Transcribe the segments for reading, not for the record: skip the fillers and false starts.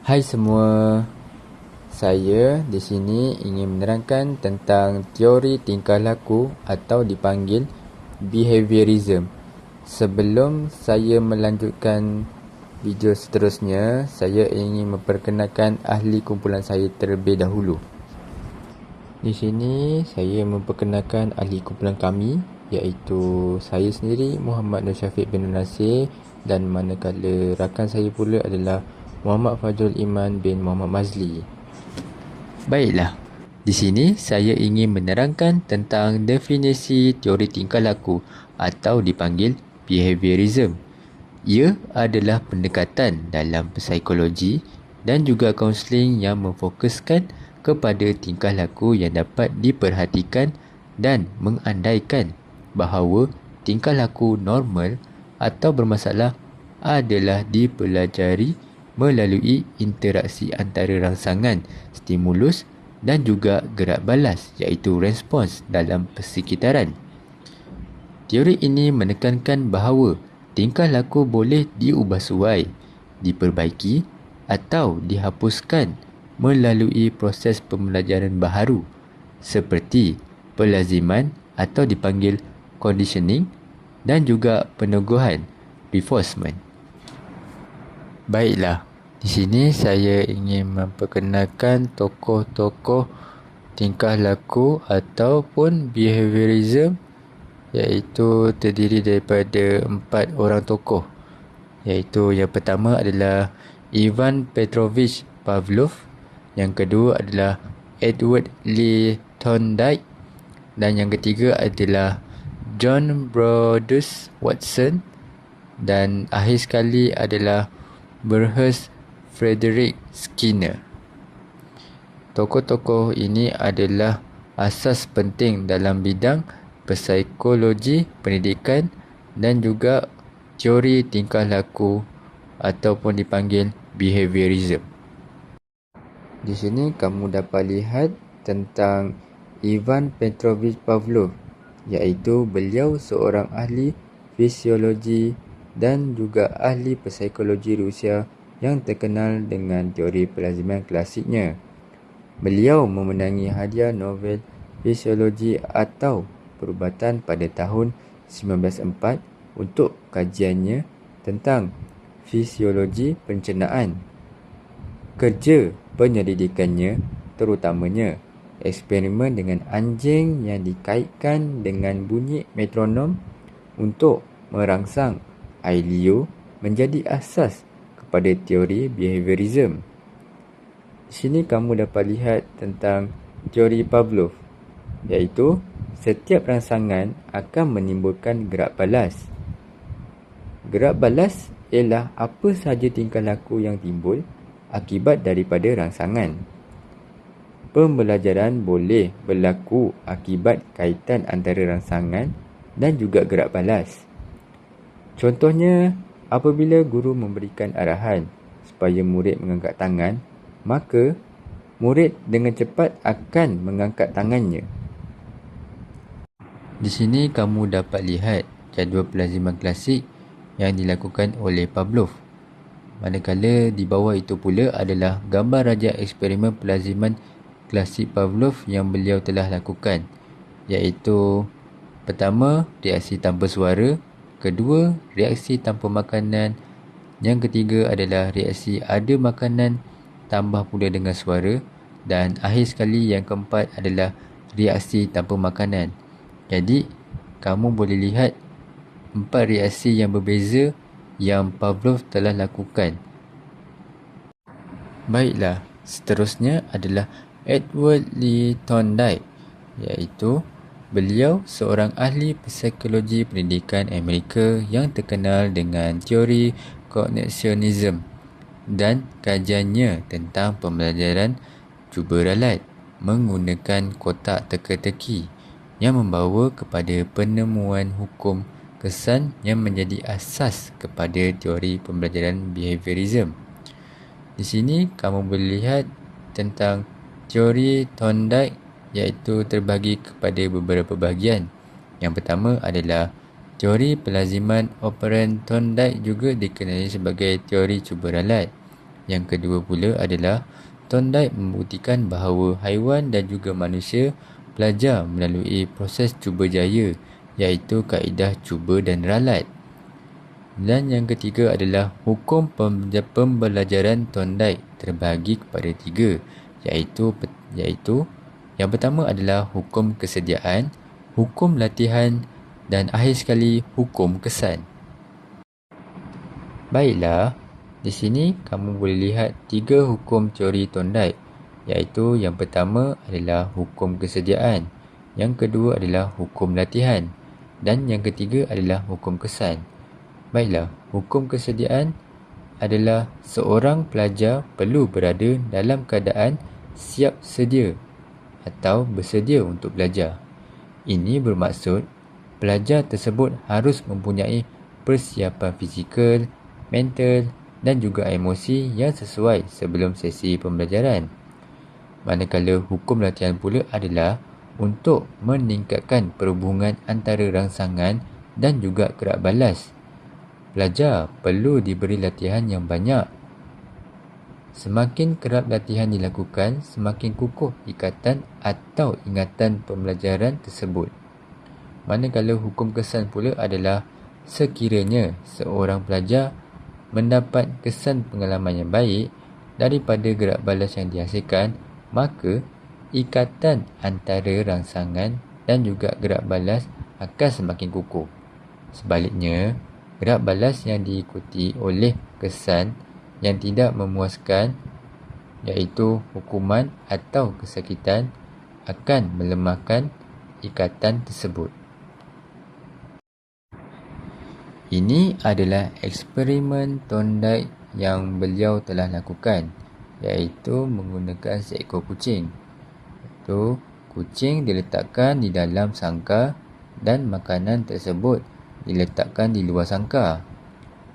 Hai semua, saya di sini ingin menerangkan tentang teori tingkah laku atau dipanggil behaviorism. Sebelum saya melanjutkan video seterusnya, saya ingin memperkenalkan ahli kumpulan saya terlebih dahulu. Di sini saya memperkenalkan ahli kumpulan kami, iaitu saya sendiri Muhammad Nur Syafiq bin Nasir, dan manakala rakan saya pula adalah Muhammad Fazrul Iman bin Muhammad Mazli. Baiklah, di sini saya ingin menerangkan tentang definisi teori tingkah laku atau dipanggil behaviorism. Ia adalah pendekatan dalam psikologi dan juga kaunseling yang memfokuskan kepada tingkah laku yang dapat diperhatikan dan mengandaikan bahawa tingkah laku normal atau bermasalah adalah dipelajari melalui interaksi antara rangsangan, stimulus dan juga gerak balas, iaitu respons dalam persekitaran. Teori ini menekankan bahawa tingkah laku boleh diubah suai, diperbaiki atau dihapuskan melalui proses pembelajaran baharu seperti pelaziman atau dipanggil conditioning dan juga peneguhan reinforcement. Baiklah, di sini saya ingin memperkenalkan tokoh-tokoh tingkah laku ataupun behaviorism, iaitu terdiri daripada 4 orang tokoh, iaitu yang pertama adalah Ivan Petrovich Pavlov, yang kedua adalah Edward Lee Thorndike, dan yang ketiga adalah John Brodus Watson, dan akhir sekali adalah Bernhard Frederick Skinner. Tokoh-tokoh ini adalah asas penting dalam bidang psikologi pendidikan dan juga teori tingkah laku ataupun dipanggil behaviorism. Di sini kamu dapat lihat tentang Ivan Petrovich Pavlov, iaitu beliau seorang ahli fisiologi dan juga ahli psikologi Rusia yang terkenal dengan teori pelaziman klasiknya. Beliau memenangi hadiah Nobel Fisiologi atau Perubatan pada tahun 1904 untuk kajiannya tentang fisiologi pencernaan. Kerja penyelidikannya terutamanya eksperimen dengan anjing yang dikaitkan dengan bunyi metronom untuk merangsang air liur menjadi asas kepada teori behaviorism. Di sini kamu dapat lihat tentang teori Pavlov, iaitu setiap rangsangan akan menimbulkan gerak balas. Gerak balas ialah apa sahaja tingkah laku yang timbul akibat daripada rangsangan. Pembelajaran boleh berlaku akibat kaitan antara rangsangan dan juga gerak balas. Contohnya, apabila guru memberikan arahan supaya murid mengangkat tangan, maka murid dengan cepat akan mengangkat tangannya. Di sini kamu dapat lihat jadual pelaziman klasik yang dilakukan oleh Pavlov. Manakala di bawah itu pula adalah gambar raja eksperimen pelaziman klasik Pavlov yang beliau telah lakukan, iaitu pertama, reaksi tanpa suara, kedua, reaksi tanpa makanan, yang ketiga adalah reaksi ada makanan tambah pula dengan suara, dan akhir sekali yang keempat adalah reaksi tanpa makanan. Jadi, kamu boleh lihat 4 reaksi yang berbeza yang Pavlov telah lakukan. Baiklah, seterusnya adalah Edward Lee Thorndike, iaitu beliau seorang ahli psikologi pendidikan Amerika yang terkenal dengan teori cognitionism dan kajiannya tentang pembelajaran cuba ralat menggunakan kotak teka-teki yang membawa kepada penemuan hukum kesan yang menjadi asas kepada teori pembelajaran behaviorism. Di sini kamu boleh lihat tentang teori Thorndike, iaitu terbagi kepada beberapa bahagian. Yang pertama adalah teori pelaziman operan Thorndike, juga dikenali sebagai teori cuba ralat. Yang kedua pula adalah Thorndike membuktikan bahawa haiwan dan juga manusia belajar melalui proses cuba jaya, iaitu kaedah cuba dan ralat. Dan yang ketiga adalah hukum pembelajaran Thorndike terbahagi kepada 3, iaitu yang pertama adalah hukum kesediaan, hukum latihan dan akhir sekali hukum kesan. Baiklah, di sini kamu boleh lihat 3 hukum teori Thorndike, iaitu yang pertama adalah hukum kesediaan, yang kedua adalah hukum latihan dan yang ketiga adalah hukum kesan. Baiklah, hukum kesediaan adalah seorang pelajar perlu berada dalam keadaan siap sedia atau bersedia untuk belajar. Ini bermaksud pelajar tersebut harus mempunyai persiapan fizikal, mental dan juga emosi yang sesuai sebelum sesi pembelajaran. Manakala hukum latihan pula adalah untuk meningkatkan perhubungan antara rangsangan dan juga gerak balas. Pelajar perlu diberi latihan yang banyak. Semakin kerap latihan dilakukan, semakin kukuh ikatan atau ingatan pembelajaran tersebut. Manakala hukum kesan pula adalah sekiranya seorang pelajar mendapat kesan pengalaman yang baik daripada gerak balas yang dihasilkan, maka ikatan antara rangsangan dan juga gerak balas akan semakin kukuh. Sebaliknya, gerak balas yang diikuti oleh kesan yang tidak memuaskan, iaitu hukuman atau kesakitan, akan melemahkan ikatan tersebut. Ini adalah eksperimen Thorndike yang beliau telah lakukan, iaitu menggunakan seekor kucing. Kucing diletakkan di dalam sangkar dan makanan tersebut diletakkan di luar sangkar.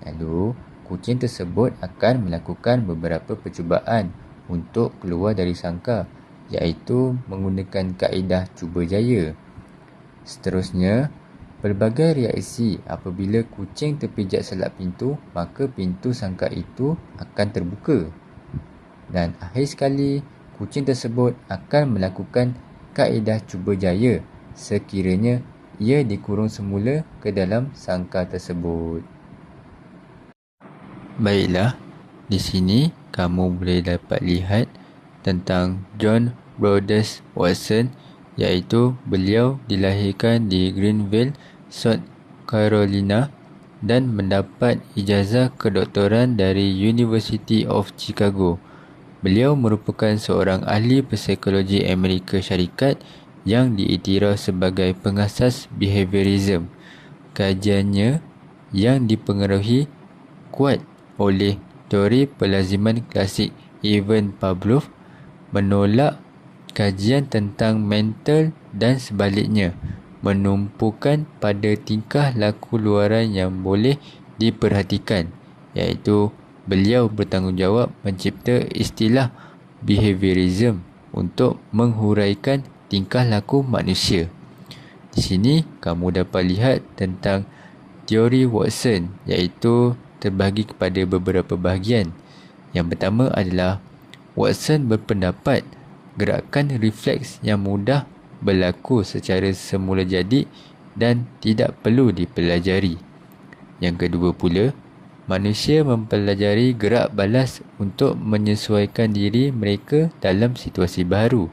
Lalu, kucing tersebut akan melakukan beberapa percubaan untuk keluar dari sangkar, iaitu menggunakan kaedah cuba jaya. Seterusnya, pelbagai reaksi apabila kucing terpijak selap pintu, maka pintu sangkar itu akan terbuka. Dan akhir sekali, kucing tersebut akan melakukan kaedah cuba jaya sekiranya ia dikurung semula ke dalam sangkar tersebut. Baiklah, di sini kamu boleh dapat lihat tentang John Brodess Watson, iaitu beliau dilahirkan di Greenville, South Carolina dan mendapat ijazah kedoktoran dari University of Chicago. Beliau merupakan seorang ahli psikologi Amerika Syarikat yang diiktiraf sebagai pengasas behaviorism. Kajiannya yang dipengaruhi kuat oleh teori pelaziman klasik Ivan Pavlov menolak kajian tentang mental dan sebaliknya menumpukan pada tingkah laku luaran yang boleh diperhatikan, iaitu beliau bertanggungjawab mencipta istilah behaviorism untuk menghuraikan tingkah laku manusia. Di sini kamu dapat lihat tentang teori Watson, iaitu terbahagi kepada beberapa bahagian. Yang pertama adalah Watson berpendapat gerakan refleks yang mudah berlaku secara semula jadi dan tidak perlu dipelajari. Yang kedua pula, manusia mempelajari gerak balas untuk menyesuaikan diri mereka dalam situasi baru.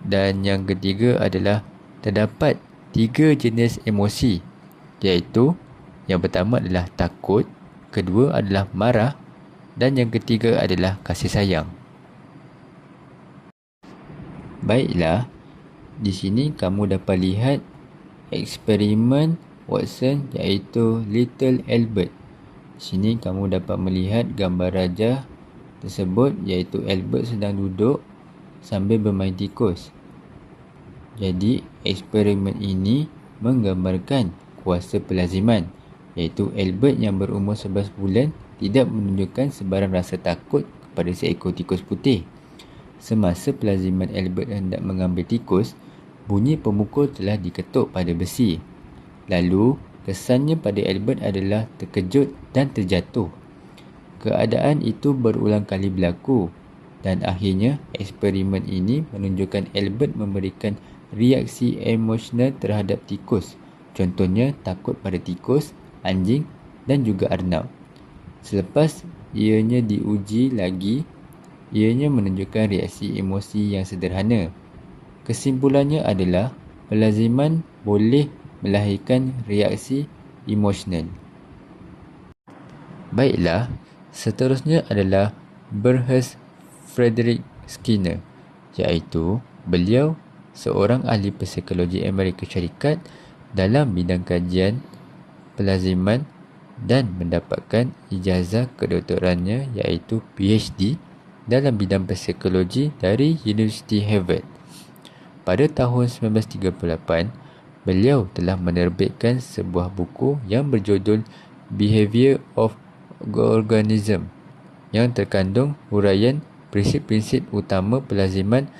Dan yang ketiga adalah terdapat 3 jenis emosi, iaitu yang pertama adalah takut, kedua adalah marah dan yang ketiga adalah kasih sayang. Baiklah, di sini kamu dapat lihat eksperimen Watson, iaitu Little Albert. Di sini kamu dapat melihat gambar raja tersebut, iaitu Albert sedang duduk sambil bermain tikus. Jadi, eksperimen ini menggambarkan kuasa pelaziman, iaitu Albert yang berumur 11 bulan tidak menunjukkan sebarang rasa takut kepada seekor tikus putih. Semasa pelaziman Albert hendak mengambil tikus, bunyi pemukul telah diketuk pada besi. Lalu, kesannya pada Albert adalah terkejut dan terjatuh. Keadaan itu berulang kali berlaku dan akhirnya eksperimen ini menunjukkan Albert memberikan reaksi emosional terhadap tikus. Contohnya takut pada tikus, anjing dan juga arnab. Selepas ianya diuji lagi, ianya menunjukkan reaksi emosi yang sederhana. Kesimpulannya adalah pelaziman boleh melahirkan reaksi emosional. Baiklah, seterusnya adalah Bernhard Frederick Skinner, iaitu beliau seorang ahli psikologi Amerika Syarikat dalam bidang kajian pelaziman dan mendapatkan ijazah kedoktorannya iaitu PhD dalam bidang psikologi dari University Harvard. Pada tahun 1938, beliau telah menerbitkan sebuah buku yang berjudul Behavior of Organism yang terkandung huraian prinsip-prinsip utama pelaziman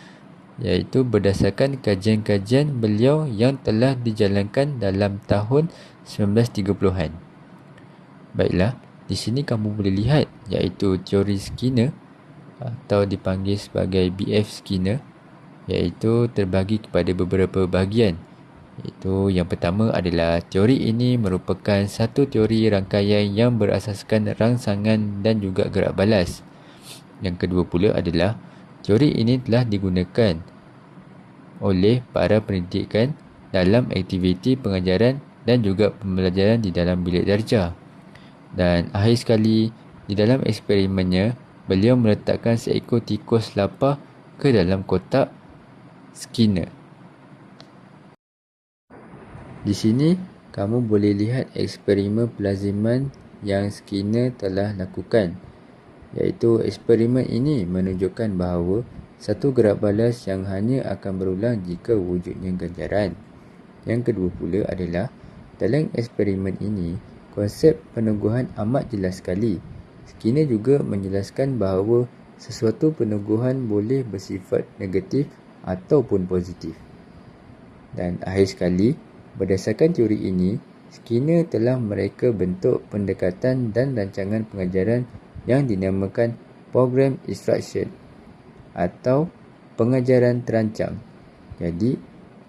iaitu berdasarkan kajian-kajian beliau yang telah dijalankan dalam tahun 1930-an. Baiklah, di sini kamu boleh lihat iaitu teori Skinner atau dipanggil sebagai BF Skinner, iaitu terbagi kepada beberapa bahagian. Iaitu yang pertama adalah teori ini merupakan satu teori rangkaian yang berasaskan rangsangan dan juga gerak balas. Yang kedua pula adalah teori ini telah digunakan oleh para pendidikan dalam aktiviti pengajaran dan juga pembelajaran di dalam bilik darjah. Dan akhir sekali, di dalam eksperimennya, beliau meletakkan seekor tikus lapar ke dalam kotak Skinner. Di sini, kamu boleh lihat eksperimen pelaziman yang Skinner telah lakukan, iaitu eksperimen ini menunjukkan bahawa satu gerak balas yang hanya akan berulang jika wujudnya ganjaran. Yang kedua pula adalah dalam eksperimen ini, konsep peneguhan amat jelas sekali. Skinner juga menjelaskan bahawa sesuatu peneguhan boleh bersifat negatif ataupun positif. Dan akhir sekali, berdasarkan teori ini, Skinner telah mereka bentuk pendekatan dan rancangan pengajaran yang dinamakan program instruction atau pengajaran terancang. Jadi,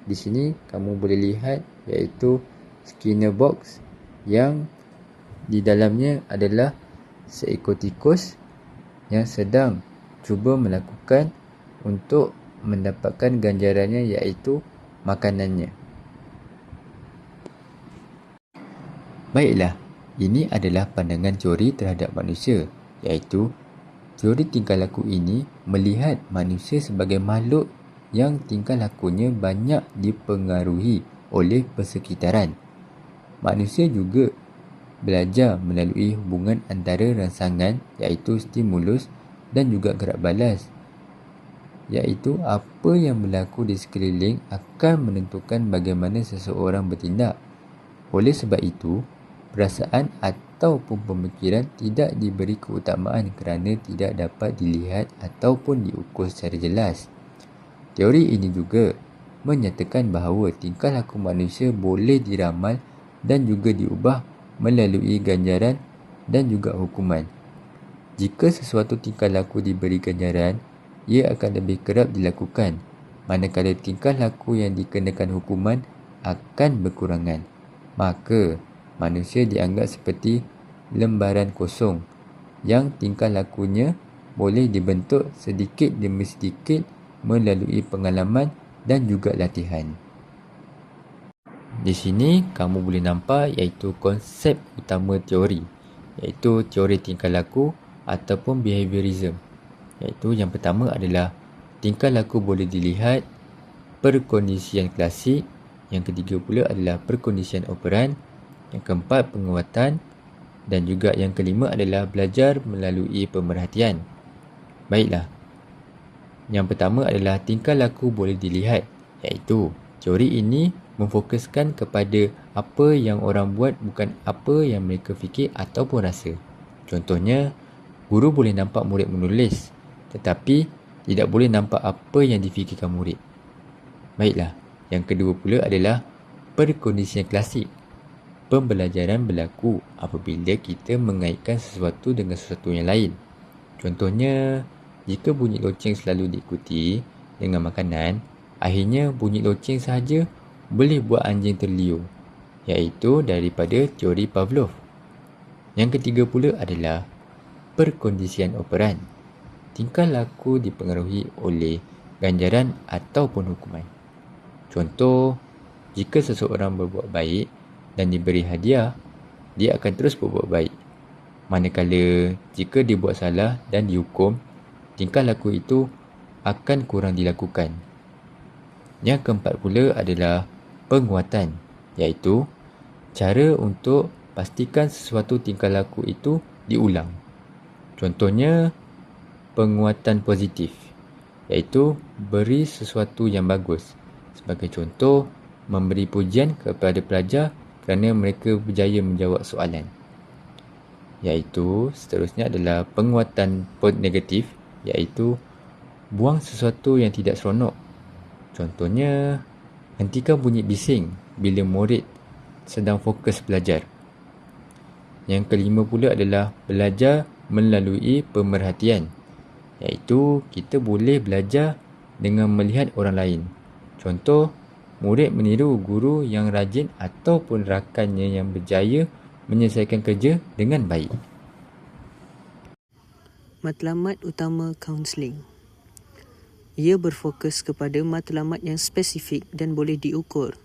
di sini kamu boleh lihat iaitu Skinner box yang di dalamnya adalah seekor tikus yang sedang cuba melakukan untuk mendapatkan ganjarannya iaitu makanannya. Baiklah, ini adalah pandangan teori terhadap manusia, iaitu teori tingkah laku ini melihat manusia sebagai makhluk yang tingkah lakunya banyak dipengaruhi oleh persekitaran. Manusia juga belajar melalui hubungan antara rangsangan iaitu stimulus dan juga gerak balas, iaitu apa yang berlaku di sekeliling akan menentukan bagaimana seseorang bertindak. Oleh sebab itu, perasaan ataupun pemikiran tidak diberi keutamaan kerana tidak dapat dilihat ataupun diukur secara jelas. Teori ini juga menyatakan bahawa tingkah laku manusia boleh diramal dan juga diubah melalui ganjaran dan juga hukuman. Jika sesuatu tingkah laku diberi ganjaran, ia akan lebih kerap dilakukan, manakala tingkah laku yang dikenakan hukuman akan berkurangan. Maka, manusia dianggap seperti lembaran kosong yang tingkah lakunya boleh dibentuk sedikit demi sedikit melalui pengalaman dan juga latihan. Di sini kamu boleh nampak iaitu konsep utama teori, iaitu teori tingkah laku ataupun behaviorism. Iaitu yang pertama adalah tingkah laku boleh dilihat perkondisian klasik, yang ketiga pula adalah perkondisian operan, yang keempat penguatan dan juga yang kelima adalah belajar melalui pemerhatian. Baiklah. Yang pertama adalah tingkah laku boleh dilihat, iaitu teori ini memfokuskan kepada apa yang orang buat bukan apa yang mereka fikir ataupun rasa. Contohnya, guru boleh nampak murid menulis tetapi tidak boleh nampak apa yang difikirkan murid. Baiklah, yang kedua pula adalah perkondisian klasik. Pembelajaran berlaku apabila kita mengaitkan sesuatu dengan sesuatu yang lain. Contohnya, jika bunyi loceng selalu diikuti dengan makanan, akhirnya bunyi loceng sahaja boleh buat anjing terliur, iaitu daripada teori Pavlov. Yang ketiga pula adalah perkondisian operan. Tingkah laku dipengaruhi oleh ganjaran ataupun hukuman. Contoh, jika seseorang berbuat baik dan diberi hadiah, dia akan terus berbuat baik. Manakala jika dia buat salah dan dihukum, tingkah laku itu akan kurang dilakukan. Yang keempat pula adalah penguatan, iaitu cara untuk pastikan sesuatu tingkah laku itu diulang. Contohnya, penguatan positif, iaitu beri sesuatu yang bagus. Sebagai contoh, memberi pujian kepada pelajar kerana mereka berjaya menjawab soalan. Iaitu seterusnya adalah penguatan negatif, iaitu buang sesuatu yang tidak seronok. Contohnya, hentikan bunyi bising bila murid sedang fokus belajar. Yang kelima pula adalah belajar melalui pemerhatian, iaitu kita boleh belajar dengan melihat orang lain. Contoh, murid meniru guru yang rajin ataupun rakannya yang berjaya menyelesaikan kerja dengan baik. Matlamat utama kaunseling. Ia berfokus kepada matlamat yang spesifik dan boleh diukur.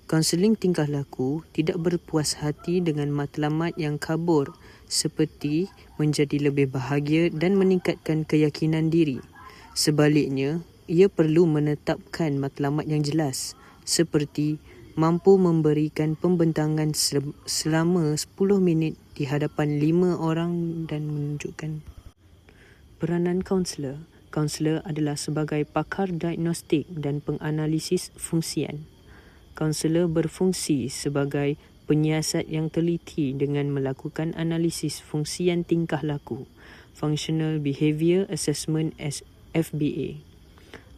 Kaunseling tingkah laku tidak berpuas hati dengan matlamat yang kabur seperti menjadi lebih bahagia dan meningkatkan keyakinan diri. Sebaliknya, ia perlu menetapkan matlamat yang jelas seperti mampu memberikan pembentangan selama 10 minit di hadapan 5 orang dan menunjukkan peranan kaunselor. Kaunselor adalah sebagai pakar diagnostik dan penganalisis fungsian. Kaunselor berfungsi sebagai penyiasat yang teliti dengan melakukan analisis fungsian tingkah laku, Functional Behaviour Assessment FBA.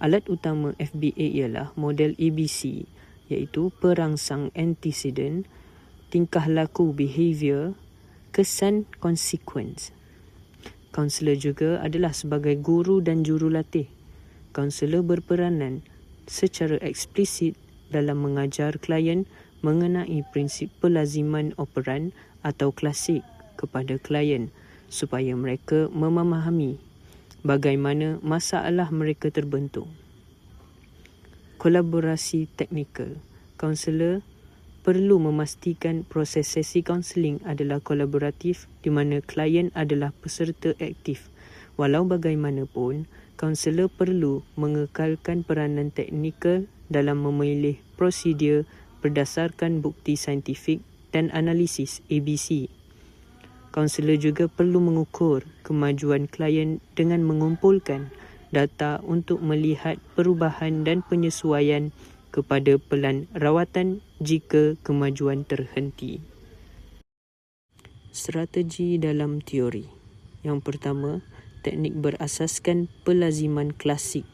Alat utama FBA ialah model ABC, iaitu perangsang antecedent, tingkah laku behavior, kesan consequence. Kaunselor juga adalah sebagai guru dan jurulatih. Kaunselor berperanan secara eksplisit dalam mengajar klien mengenai prinsip pelaziman operan atau klasik kepada klien supaya mereka memahami bagaimana masalah mereka terbentuk. Kolaborasi teknikal. Kaunselor perlu memastikan proses sesi kaunseling adalah kolaboratif di mana klien adalah peserta aktif. Walau bagaimanapun, kaunselor perlu mengekalkan peranan teknikal dalam memilih prosedur berdasarkan bukti saintifik dan analisis ABC. Kaunselor juga perlu mengukur kemajuan klien dengan mengumpulkan data untuk melihat perubahan dan penyesuaian kepada pelan rawatan jika kemajuan terhenti. Strategi dalam teori. Yang pertama, teknik berasaskan pelaziman klasik,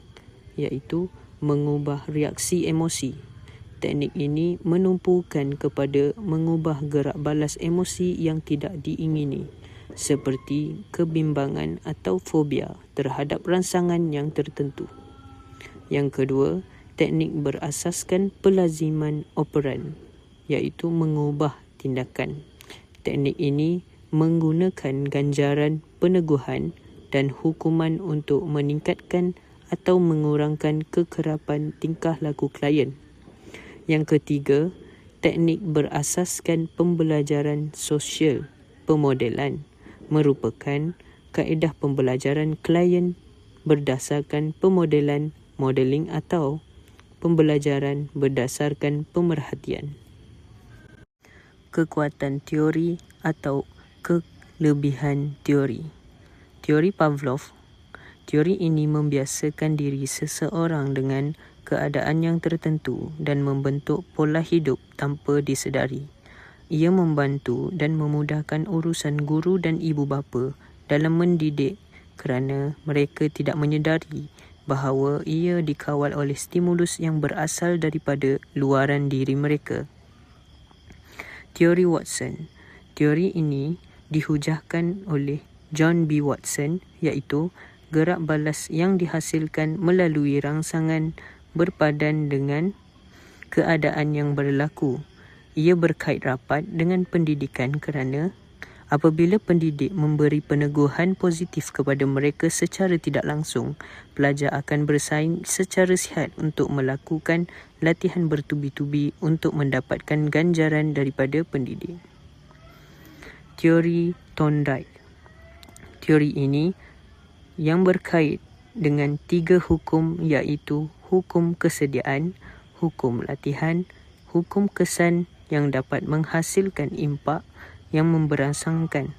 iaitu mengubah reaksi emosi. Teknik ini menumpukan kepada mengubah gerak balas emosi yang tidak diingini, seperti kebimbangan atau fobia terhadap rangsangan yang tertentu. Yang kedua, teknik berasaskan pelaziman operan, iaitu mengubah tindakan. Teknik ini menggunakan ganjaran, peneguhan dan hukuman untuk meningkatkan atau mengurangkan kekerapan tingkah laku klien. Yang ketiga, teknik berasaskan pembelajaran sosial, pemodelan, merupakan kaedah pembelajaran klien berdasarkan pemodelan, modeling atau pembelajaran berdasarkan pemerhatian. Kekuatan teori atau kelebihan teori. Teori Pavlov. Teori ini membiasakan diri seseorang dengan keadaan yang tertentu dan membentuk pola hidup tanpa disedari. Ia membantu dan memudahkan urusan guru dan ibu bapa dalam mendidik kerana mereka tidak menyedari bahawa ia dikawal oleh stimulus yang berasal daripada luaran diri mereka. Teori Watson. Teori ini dihujahkan oleh John B. Watson, iaitu gerak balas yang dihasilkan melalui rangsangan berpadan dengan keadaan yang berlaku. Ia berkait rapat dengan pendidikan kerana apabila pendidik memberi peneguhan positif kepada mereka secara tidak langsung, pelajar akan bersaing secara sihat untuk melakukan latihan bertubi-tubi untuk mendapatkan ganjaran daripada pendidik. Teori Thorndike. Teori ini yang berkait dengan 3 hukum, iaitu hukum kesediaan, hukum latihan, hukum kesan yang dapat menghasilkan impak yang memberangsangkan.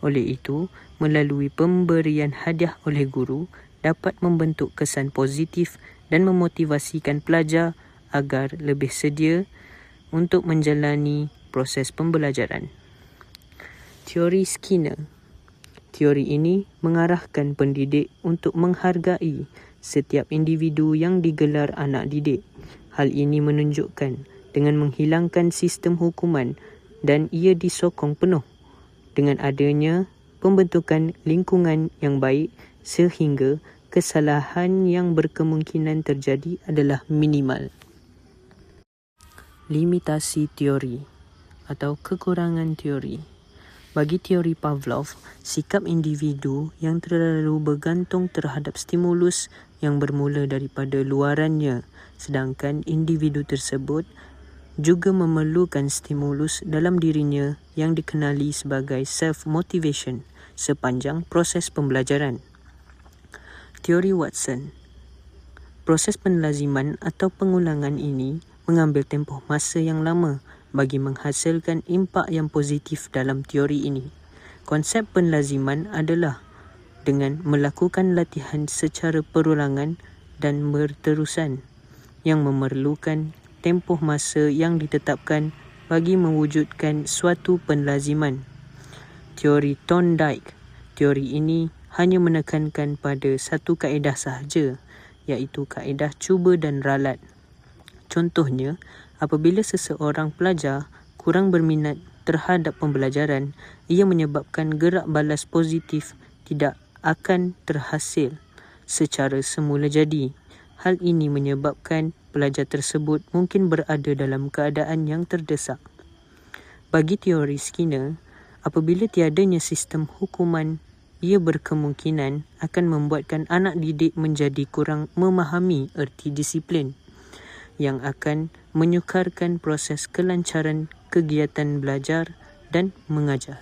Oleh itu, melalui pemberian hadiah oleh guru dapat membentuk kesan positif dan memotivasikan pelajar agar lebih sedia untuk menjalani proses pembelajaran. Teori Skinner. Teori ini mengarahkan pendidik untuk menghargai setiap individu yang digelar anak didik. Hal ini menunjukkan dengan menghilangkan sistem hukuman dan ia disokong penuh dengan adanya pembentukan lingkungan yang baik sehingga kesalahan yang berkemungkinan terjadi adalah minimal. Limitasi teori atau kekurangan teori. Bagi teori Pavlov, sikap individu yang terlalu bergantung terhadap stimulus yang bermula daripada luarannya, sedangkan individu tersebut juga memerlukan stimulus dalam dirinya yang dikenali sebagai self-motivation sepanjang proses pembelajaran. Teori Watson. Proses penlaziman atau pengulangan ini mengambil tempoh masa yang lama bagi menghasilkan impak yang positif dalam teori ini. Konsep penlaziman adalah dengan melakukan latihan secara perulangan dan berterusan yang memerlukan tempoh masa yang ditetapkan bagi mewujudkan suatu penlaziman. Teori Thorndike. Teori ini hanya menekankan pada satu kaedah sahaja, iaitu kaedah cuba dan ralat. Contohnya, apabila seseorang pelajar kurang berminat terhadap pembelajaran, ia menyebabkan gerak balas positif tidak akan terhasil secara semula jadi. Hal ini menyebabkan pelajar tersebut mungkin berada dalam keadaan yang terdesak. Bagi teori Skinner, apabila tiadanya sistem hukuman, ia berkemungkinan akan membuatkan anak didik menjadi kurang memahami erti disiplin yang akan menyukarkan proses kelancaran kegiatan belajar dan mengajar.